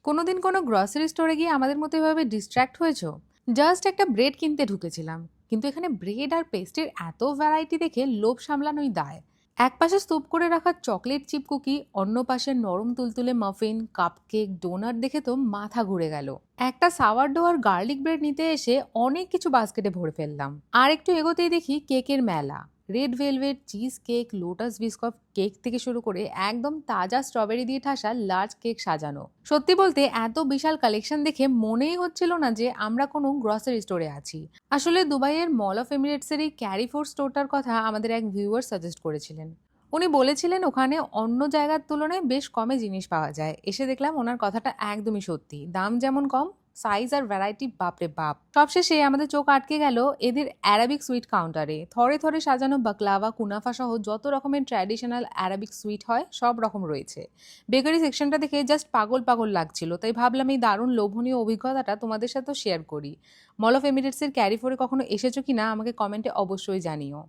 কোনোদিন কোনো গ্রসারি স্টোরে গিয়ে আমাদের মতো এভাবে ডিস্ট্র্যাক্ট হয়েছো? জাস্ট একটা ব্রেড কিনতে ঢুকেছিলাম, কিন্তু এখানে ব্রেড আর পেস্ট্রির এত ভ্যারাইটি দেখে লোভ সামলানোই দায়। এক পাশে স্তূপ করে রাখা চকলেট চিপ কুকি, অন্য পাশে নরম তুলতুলে মাফিন, কাপকেক, ডোনাট দেখে তো মাথা ঘুরে গেল। একটা সাওয়ারডো আর গার্লিক ব্রেড নিতে এসে অনেক কিছু বাস্কেটে ভরে ফেললাম। আর একটু এগোতেই দেখি কেকের মেলা। Red velvet, cheese cake, lotus biscuit cake থেকে শুরু করে একদম তাজা স্ট্রবেরি দিয়ে ঠাসা লার্জ কেক সাজানো। সত্যি বলতে এত বিশাল কালেকশন দেখে মনেই হচ্ছিল না যে আমরা কোনো গ্রসারি স্টোরে আছি। আসলে দুবাইয়ের মল অফ এমিরেটসের এই ক্যারিফোর স্টোরটার কথা আমাদের এক ভিউয়ার সাজেস্ট করেছিলেন। উনি বলেছিলেন ওখানে অন্য জায়গার তুলনায় বেশ কমে জিনিস পাওয়া যায়। এসে দেখলাম ওনার কথাটা একদমই সত্যি। দাম যেমন কম, সাইজ আর ভ্যারাইটি বাপরে বাপ। সবশেষে আমাদের চোখ আটকে গেল এদের অ্যারাবিক সুইট কাউন্টারে। থরে থরে সাজানো বাকলাওয়া, কুনাফা সহ যত রকমের ট্র্যাডিশনাল অ্যারাবিক সুইট হয় সব রকম রয়েছে। বেকারি সেকশনটা দেখে জাস্ট পাগল পাগল লাগছিল, তাই ভাবলাম এই দারুণ লোভনীয় অভিজ্ঞতাটা তোমাদের সাথেও শেয়ার করি। মল অফ এমিরেটসের ক্যারিফোরে কখনো এসেছো কিনা আমাকে কমেন্টে অবশ্যই জানিও।